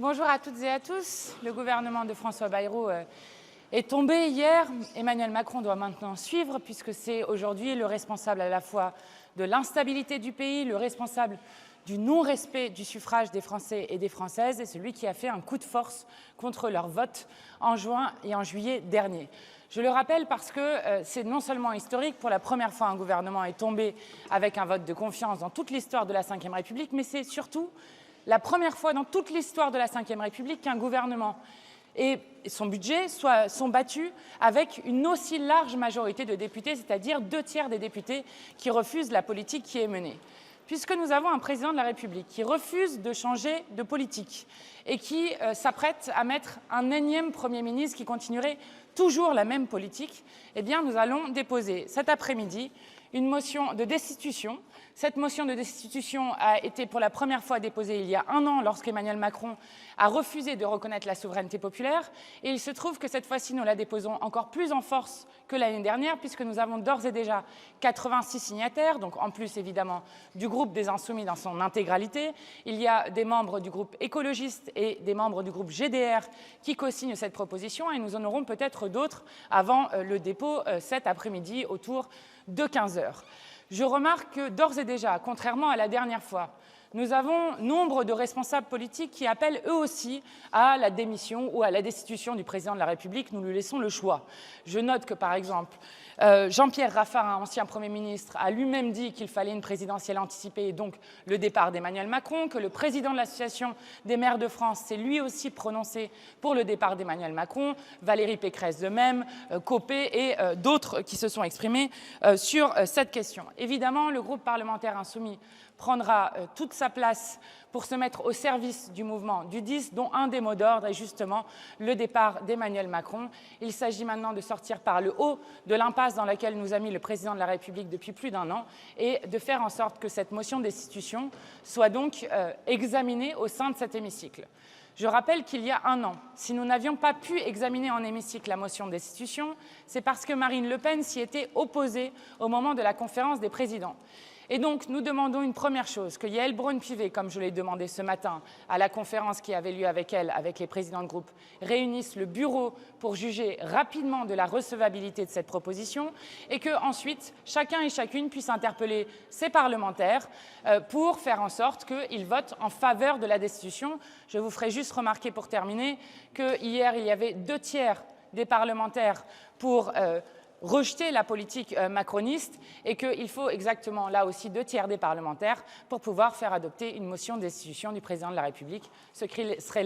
Bonjour à toutes et à tous. Le gouvernement de François Bayrou est tombé hier. Emmanuel Macron doit maintenant suivre puisque c'est aujourd'hui le responsable à la fois de l'instabilité du pays, le responsable du non-respect du suffrage des Français et des Françaises et celui qui a fait un coup de force contre leur vote en juin et en juillet dernier. Je le rappelle parce que c'est non seulement historique, pour la première fois un gouvernement est tombé avec un vote de confiance dans toute l'histoire de la Ve République, mais c'est surtout la première fois dans toute l'histoire de la Ve République qu'un gouvernement et son budget sont battus avec une aussi large majorité de députés, c'est-à-dire 2/3 des députés qui refusent la politique qui est menée. Puisque nous avons un président de la République qui refuse de changer de politique et qui s'apprête à mettre un énième Premier ministre qui continuerait toujours la même politique, eh bien, nous allons déposer cet après-midi une motion de destitution. Cette motion de destitution a été pour la première fois déposée il y a un an lorsqu'Emmanuel Macron a refusé de reconnaître la souveraineté populaire. Et il se trouve que cette fois-ci, nous la déposons encore plus en force que l'année dernière puisque nous avons d'ores et déjà 86 signataires, donc en plus évidemment du groupe des Insoumis dans son intégralité. Il y a des membres du groupe écologiste et des membres du groupe GDR qui co-signent cette proposition et nous en aurons peut-être d'autres avant le dépôt cet après-midi autour de 15 h. Je remarque que d'ores et déjà, contrairement à la dernière fois, nous avons nombre de responsables politiques qui appellent eux aussi à la démission ou à la destitution du président de la République. Nous lui laissons le choix. Je note que, par exemple, Jean-Pierre Raffarin, ancien Premier ministre, a lui-même dit qu'il fallait une présidentielle anticipée et donc le départ d'Emmanuel Macron, que le président de l'Association des maires de France s'est lui aussi prononcé pour le départ d'Emmanuel Macron, Valérie Pécresse de même, Copé et d'autres qui se sont exprimés sur cette question. Évidemment, le groupe parlementaire insoumis prendra toute sa place pour se mettre au service du mouvement du 10, dont un des mots d'ordre est justement le départ d'Emmanuel Macron. Il s'agit maintenant de sortir par le haut de l'impasse dans laquelle nous a mis le président de la République depuis plus d'un an et de faire en sorte que cette motion de destitution soit donc examinée au sein de cet hémicycle. Je rappelle qu'il y a un an, si nous n'avions pas pu examiner en hémicycle la motion de destitution, c'est parce que Marine Le Pen s'y était opposée au moment de la conférence des présidents. Et donc, nous demandons une première chose, que Yaël Braun-Pivet, comme je l'ai demandé ce matin à la conférence qui avait lieu avec elle, avec les présidents de groupe, réunisse le bureau pour juger rapidement de la recevabilité de cette proposition et qu'ensuite, chacun et chacune puisse interpeller ses parlementaires pour faire en sorte qu'ils votent en faveur de la destitution. Je vous ferai juste remarquer pour terminer que hier, il y avait 2/3 des parlementaires pour rejeter la politique macroniste et qu'il faut exactement là aussi 2/3 des parlementaires pour pouvoir faire adopter une motion de destitution du président de la République, ce qui serait